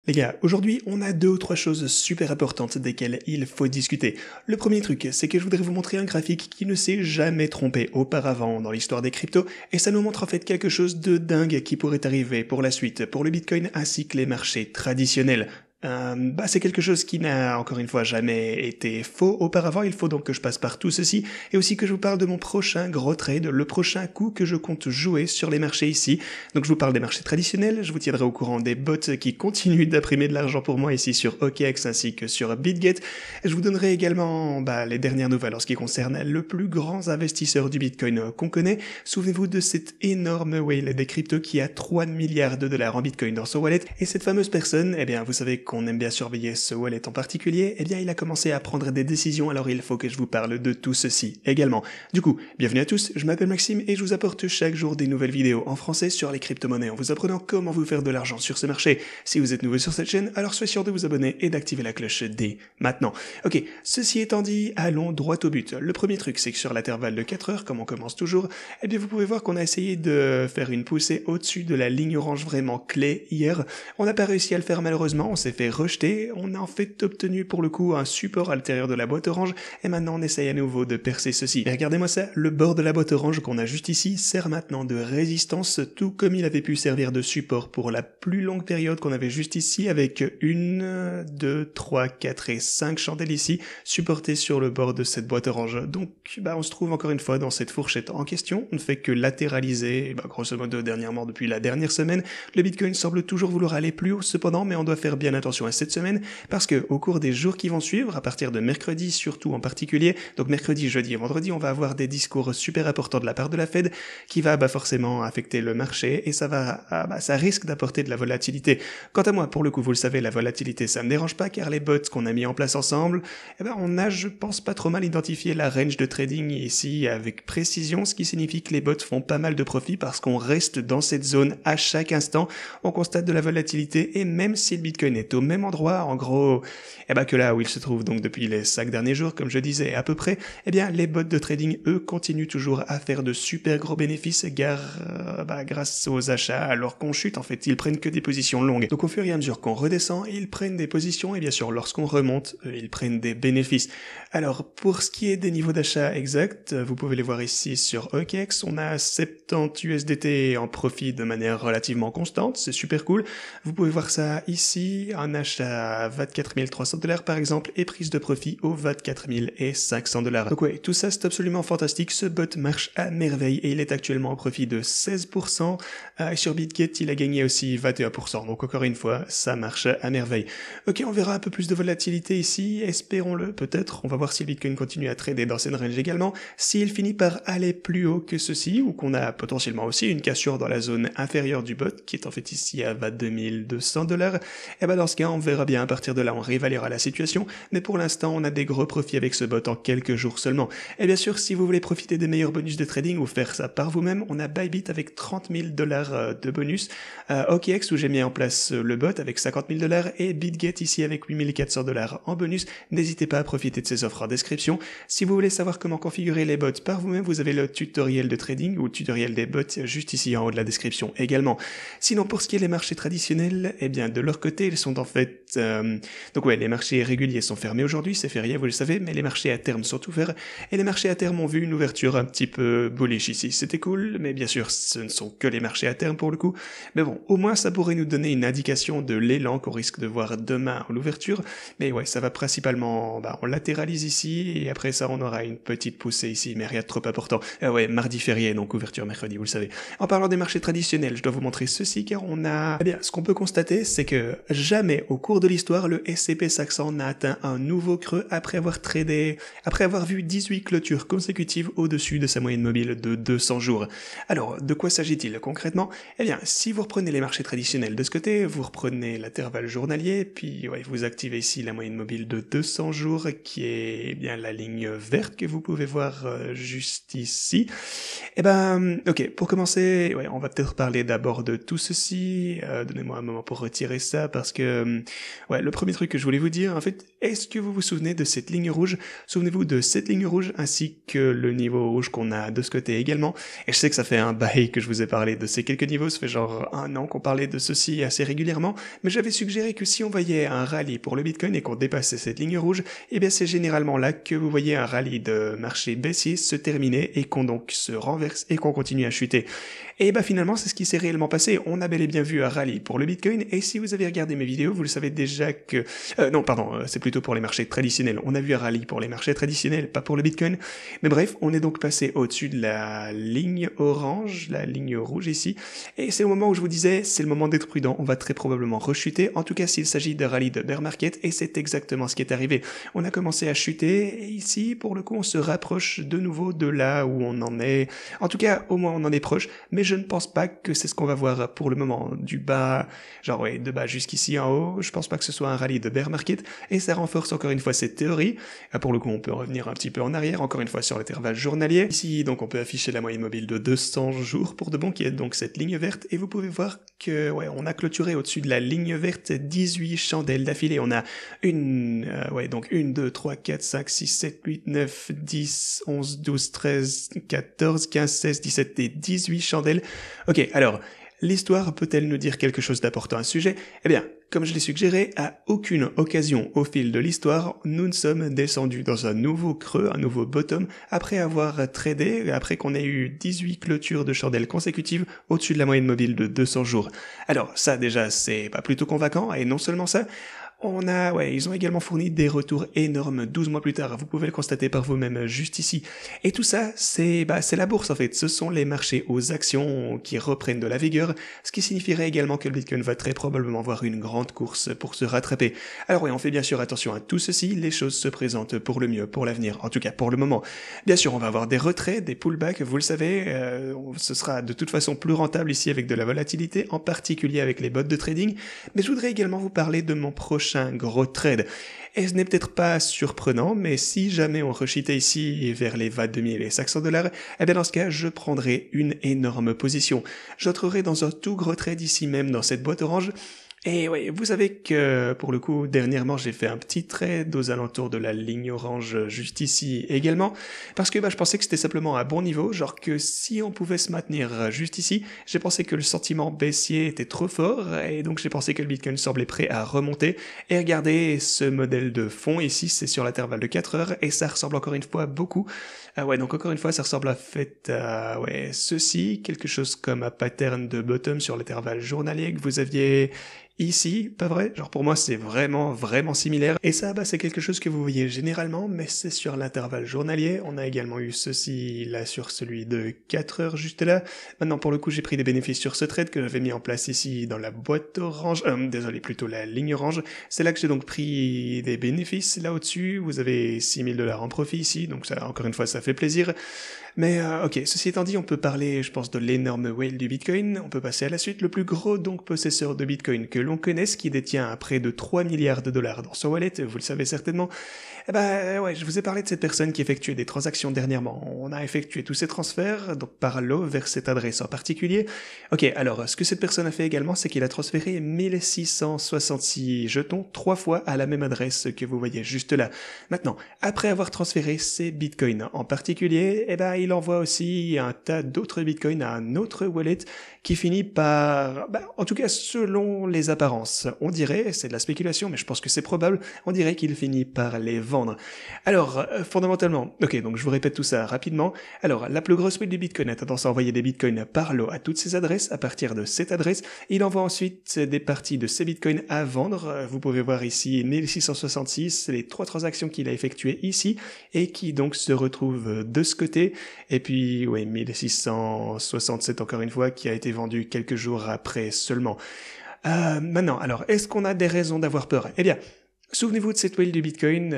Les gars, aujourd'hui, on a deux ou trois choses super importantes desquelles il faut discuter. Le premier truc, c'est que je voudrais vous montrer un graphique qui ne s'est jamais trompé auparavant dans l'histoire des cryptos, et ça nous montre en fait quelque chose de dingue qui pourrait arriver pour la suite, pour le Bitcoin ainsi que les marchés traditionnels. C'est quelque chose qui n'a encore une fois jamais été faux auparavant, il faut donc que je passe par tout ceci, et aussi que je vous parle de mon prochain gros trade, le prochain coup que je compte jouer sur les marchés ici. Donc je vous parle des marchés traditionnels, je vous tiendrai au courant des bots qui continuent d'imprimer de l'argent pour moi ici sur OKX ainsi que sur BitGet. Je vous donnerai également les dernières nouvelles en ce qui concerne le plus grand investisseur du Bitcoin qu'on connaît. Souvenez-vous de cet énorme whale des cryptos qui a 3 milliards de dollars en Bitcoin dans son wallet, et cette fameuse personne, vous savez qu'on aime bien surveiller ce wallet en particulier, il a commencé à prendre des décisions, alors il faut que je vous parle de tout ceci également. Du coup, bienvenue à tous, je m'appelle Maxime et je vous apporte chaque jour des nouvelles vidéos en français sur les crypto-monnaies en vous apprenant comment vous faire de l'argent sur ce marché. Si vous êtes nouveau sur cette chaîne, alors soyez sûr de vous abonner et d'activer la cloche dès maintenant. Ok, ceci étant dit, allons droit au but. Le premier truc, c'est que sur l'intervalle de 4 heures, comme on commence toujours, vous pouvez voir qu'on a essayé de faire une poussée au-dessus de la ligne orange vraiment clé hier. On n'a pas réussi à le faire malheureusement, on s'est fait rejeter, on a en fait obtenu pour le coup un support à l'intérieur de la boîte orange, et maintenant on essaye à nouveau de percer ceci. Et regardez-moi ça, le bord de la boîte orange qu'on a juste ici sert maintenant de résistance, tout comme il avait pu servir de support pour la plus longue période qu'on avait juste ici, avec 1, 2, 3, 4 et 5 chandelles ici, supportées sur le bord de cette boîte orange. Donc on se trouve encore une fois dans cette fourchette en question, on ne fait que latéraliser, grosso modo dernièrement depuis la dernière semaine, le Bitcoin semble toujours vouloir aller plus haut cependant, mais on doit faire bien attention à cette semaine, parce que au cours des jours qui vont suivre, à partir de mercredi surtout en particulier, donc mercredi, jeudi et vendredi, on va avoir des discours super importants de la part de la Fed, qui va forcément affecter le marché, et ça risque d'apporter de la volatilité. Quant à moi, pour le coup, vous le savez, la volatilité ça me dérange pas, car les bots qu'on a mis en place ensemble, on a, je pense, pas trop mal identifié la range de trading ici avec précision, ce qui signifie que les bots font pas mal de profit parce qu'on reste dans cette zone à chaque instant, on constate de la volatilité, et même si le Bitcoin est au même endroit, en gros, que là où il se trouve donc depuis les 5 derniers jours, comme je disais à peu près, les bots de trading, eux, continuent toujours à faire de super gros bénéfices, grâce aux achats, alors qu'on chute, en fait, ils prennent que des positions longues. Donc au fur et à mesure qu'on redescend, ils prennent des positions, et bien sûr, lorsqu'on remonte, ils prennent des bénéfices. Alors, pour ce qui est des niveaux d'achat exacts, vous pouvez les voir ici sur OKX, on a 70 USDT en profit de manière relativement constante, c'est super cool. Vous pouvez voir ça ici, un achat à 24 300 $ par exemple, et prise de profit aux 24 500 $. Donc ouais, tout ça c'est absolument fantastique, ce bot marche à merveille, et il est actuellement en profit de 16%, et sur BitGet il a gagné aussi 21%, donc encore une fois, ça marche à merveille. Ok, on verra un peu plus de volatilité ici, espérons-le peut-être, on va voir si le Bitcoin continue à trader dans cette range également, s'il finit par aller plus haut que ceci, ou qu'on a potentiellement aussi une cassure dans la zone inférieure du bot, qui est en fait ici à 22 200 $, dans ce cas on verra bien, à partir de là on réévaluera la situation, mais pour l'instant on a des gros profits avec ce bot en quelques jours seulement. Et bien sûr, si vous voulez profiter des meilleurs bonus de trading ou faire ça par vous-même, on a Bybit avec 30 000 $ de bonus, OKX où j'ai mis en place le bot avec 50 000 $, et BitGet ici avec 8 400 $ en bonus. N'hésitez pas à profiter de ces offres en description. Si vous voulez savoir comment configurer les bots par vous-même, vous avez le tutoriel de trading ou le tutoriel des bots juste ici en haut de la description également. Sinon, pour ce qui est des marchés traditionnels, de leur côté, ils sont en fait... les marchés réguliers sont fermés aujourd'hui, c'est férié, vous le savez, mais les marchés à terme sont ouverts, et les marchés à terme ont vu une ouverture un petit peu bullish ici. C'était cool, mais bien sûr, ce ne sont que les marchés à terme pour le coup. Mais bon, au moins ça pourrait nous donner une indication de l'élan qu'on risque de voir demain à l'ouverture. Mais ouais, ça va principalement... on latéralise ici, et après ça, on aura une petite poussée ici, mais rien de trop important. Mardi férié, donc ouverture mercredi, vous le savez. En parlant des marchés traditionnels, je dois vous montrer ceci, car on a... ce qu'on peut constater, c'est que jamais au cours de l'histoire, le S&P 500 n'a atteint un nouveau creux après avoir vu 18 clôtures consécutives au-dessus de sa moyenne mobile de 200 jours. Alors, de quoi s'agit-il concrètement? Si vous reprenez les marchés traditionnels de ce côté, vous reprenez l'intervalle journalier, puis vous activez ici la moyenne mobile de 200 jours, qui est la ligne verte que vous pouvez voir juste ici. Ok, pour commencer, on va peut-être parler d'abord de tout ceci. Donnez-moi un moment pour retirer ça, parce que ouais, le premier truc que je voulais vous dire, en fait, est-ce que vous vous souvenez de cette ligne rouge? Souvenez-vous de cette ligne rouge ainsi que le niveau rouge qu'on a de ce côté également. Et je sais que ça fait un bail que je vous ai parlé de ces quelques niveaux, ça fait genre 1 an qu'on parlait de ceci assez régulièrement, mais j'avais suggéré que si on voyait un rallye pour le Bitcoin et qu'on dépassait cette ligne rouge, eh bien c'est généralement là que vous voyez un rallye de marché baissier se terminer et qu'on donc se renverse et qu'on continue à chuter. Et bah finalement c'est ce qui s'est réellement passé, on a bel et bien vu un rallye pour le Bitcoin, et si vous avez regardé mes vidéos, vous le savez déjà que... non pardon, c'est plutôt pour les marchés traditionnels, on a vu un rallye pour les marchés traditionnels, pas pour le Bitcoin, mais bref, on est donc passé au-dessus de la ligne orange, la ligne rouge ici, et c'est au moment où je vous disais, c'est le moment d'être prudent, on va très probablement rechuter, en tout cas s'il s'agit d'un rallye de bear market, et c'est exactement ce qui est arrivé. On a commencé à chuter, et ici, pour le coup, on se rapproche de nouveau de là où on en est, en tout cas, au moins on en est proche, mais je ne pense pas que c'est ce qu'on va voir pour le moment, du bas, genre ouais, de bas jusqu'ici en haut, je pense pas que ce soit un rallye de bear market, et ça renforce encore une fois cette théorie. Pour le coup, on peut revenir un petit peu en arrière, encore une fois sur l'intervalle journalier. Ici, donc, on peut afficher la moyenne mobile de 200 jours pour de bon, qui est donc cette ligne verte, et vous pouvez voir que, ouais, on a clôturé au-dessus de la ligne verte 18 chandelles d'affilée. On a donc 1, 2, 3, 4, 5, 6, 7, 8, 9, 10, 11, 12, 13, 14, 15, 16, 17 et 18 chandelles. Ok, alors, l'histoire peut-elle nous dire quelque chose d'important à ce sujet? Eh bien, comme je l'ai suggéré, à aucune occasion au fil de l'histoire, nous ne sommes descendus dans un nouveau creux, un nouveau bottom, après avoir tradé, après qu'on ait eu 18 clôtures de chandelles consécutives au-dessus de la moyenne mobile de 200 jours. Alors ça déjà, c'est pas plutôt convaincant, et non seulement ça, ils ont également fourni des retours énormes 12 mois plus tard, vous pouvez le constater par vous-même juste ici. Et tout ça, c'est la bourse en fait, ce sont les marchés aux actions qui reprennent de la vigueur, ce qui signifierait également que le Bitcoin va très probablement avoir une grande course pour se rattraper. Alors oui, on fait bien sûr attention à tout ceci, les choses se présentent pour le mieux, pour l'avenir, en tout cas pour le moment. Bien sûr, on va avoir des retraits, des pullbacks, vous le savez, ce sera de toute façon plus rentable ici avec de la volatilité, en particulier avec les bots de trading, mais je voudrais également vous parler de mon prochain gros trade. Et ce n'est peut-être pas surprenant, mais si jamais on rechitait ici vers les 22 000 et 500 $, eh bien dans ce cas, je prendrai une énorme position. J'entrerai dans un tout gros trade ici même dans cette boîte orange. Et oui, vous savez que pour le coup, dernièrement, j'ai fait un petit trade aux alentours de la ligne orange juste ici également, parce que je pensais que c'était simplement un bon niveau, genre que si on pouvait se maintenir juste ici, j'ai pensé que le sentiment baissier était trop fort, et donc j'ai pensé que le Bitcoin semblait prêt à remonter. Et regardez ce modèle de fond ici, c'est sur l'intervalle de 4 heures, et ça ressemble encore une fois beaucoup. Donc encore une fois, ça ressemble à ceci, quelque chose comme un pattern de bottom sur l'intervalle journalier que vous aviez ici, pas vrai? Genre pour moi c'est vraiment similaire, et ça c'est quelque chose que vous voyez généralement, mais c'est sur l'intervalle journalier. On a également eu ceci là sur celui de 4 heures juste là. Maintenant pour le coup j'ai pris des bénéfices sur ce trade que j'avais mis en place ici dans la boîte orange, plutôt la ligne orange. C'est là que j'ai donc pris des bénéfices. Là au-dessus vous avez 6 000 $ en profit ici, donc ça encore une fois ça fait plaisir. Mais ok, ceci étant dit, on peut parler, je pense, de l'énorme whale du Bitcoin. On peut passer à la suite. Le plus gros donc possesseur de Bitcoin que l'on connaisse, qui détient près de 3 milliards de $ dans son wallet, vous le savez certainement. Je vous ai parlé de cette personne qui effectuait des transactions dernièrement. On a effectué tous ces transferts, donc par lot, vers cette adresse en particulier. Ok, alors, ce que cette personne a fait également, c'est qu'il a transféré 1666 jetons 3 fois à la même adresse que vous voyez juste là. Maintenant, après avoir transféré ces bitcoins en particulier, il envoie aussi un tas d'autres bitcoins à un autre wallet qui finit par, en tout cas selon les apparences, on dirait, c'est de la spéculation, mais je pense que c'est probable, on dirait qu'il finit par les vendre. Alors, fondamentalement, ok, donc je vous répète tout ça rapidement. Alors, la plus grosse whale du Bitcoin a tendance à envoyer des bitcoins par lot à toutes ces adresses. À partir de cette adresse, il envoie ensuite des parties de ces bitcoins à vendre. Vous pouvez voir ici 1666, les 3 transactions qu'il a effectuées ici, et qui donc se retrouvent de ce côté. Et puis, 1667 encore une fois, qui a été vendu quelques jours après seulement. Maintenant, alors, est-ce qu'on a des raisons d'avoir peur? Eh bien, Souvenez-vous de cette whale du Bitcoin,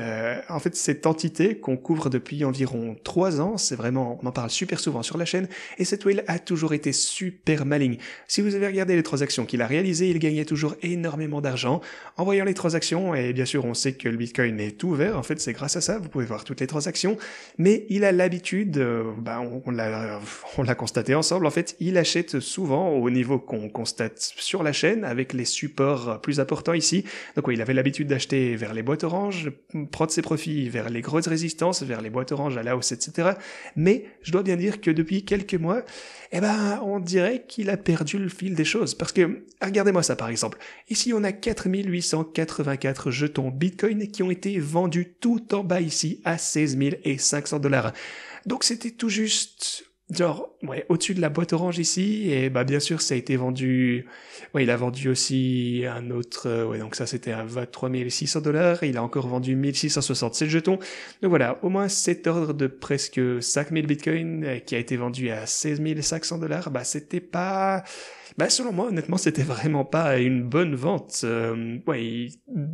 en fait cette entité qu'on couvre depuis environ 3 ans, c'est vraiment, on en parle super souvent sur la chaîne, et cette whale a toujours été super maligne. Si vous avez regardé les transactions qu'il a réalisées, il gagnait toujours énormément d'argent. En voyant les transactions, et bien sûr on sait que le Bitcoin est ouvert, en fait c'est grâce à ça, vous pouvez voir toutes les transactions, mais il a l'habitude, on l'a constaté ensemble, en fait il achète souvent au niveau qu'on constate sur la chaîne, avec les supports plus importants ici. Donc oui, il avait l'habitude d'acheter vers les boîtes oranges, prendre ses profits vers les grosses résistances, vers les boîtes oranges à la hausse, etc. Mais je dois bien dire que depuis quelques mois, on dirait qu'il a perdu le fil des choses. Parce que, regardez-moi ça par exemple. Ici, on a 4884 jetons Bitcoin qui ont été vendus tout en bas ici à 16 500 $. Donc c'était tout juste... au-dessus de la boîte orange ici, et bien sûr, ça a été vendu, il a vendu aussi un autre, donc ça c'était à 23 600 $, il a encore vendu 1667 jetons, donc voilà, au moins cet ordre de presque 5000 bitcoins qui a été vendu à 16 500 $, c'était pas... selon moi, honnêtement, c'était vraiment pas une bonne vente.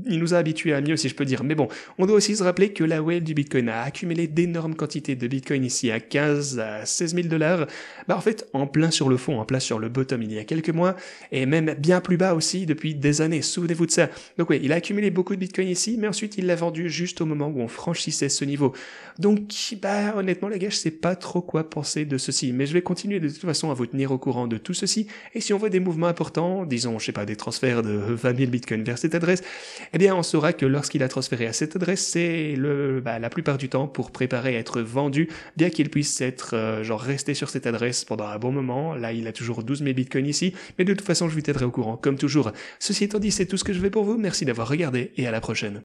Il nous a habitués à mieux, si je peux dire. Mais bon, on doit aussi se rappeler que la whale du Bitcoin a accumulé d'énormes quantités de Bitcoin ici à 15 à 16 000 $. En fait, en plein sur le fond, en plein sur le bottom il y a quelques mois, et même bien plus bas aussi depuis des années. Souvenez-vous de ça. Donc il a accumulé beaucoup de Bitcoin ici, mais ensuite il l'a vendu juste au moment où on franchissait ce niveau. Donc, honnêtement, les gars, je sais pas trop quoi penser de ceci, mais je vais continuer de toute façon à vous tenir au courant de tout ceci, et si on voit des mouvements importants, disons, des transferts de 20 000 bitcoins vers cette adresse, on saura que lorsqu'il a transféré à cette adresse, c'est la plupart du temps pour préparer à être vendu, bien qu'il puisse être, resté sur cette adresse pendant un bon moment. Là, il a toujours 12 000 bitcoins ici, mais de toute façon, je vous tiendrai au courant, comme toujours. Ceci étant dit, c'est tout ce que je fais pour vous. Merci d'avoir regardé, et à la prochaine.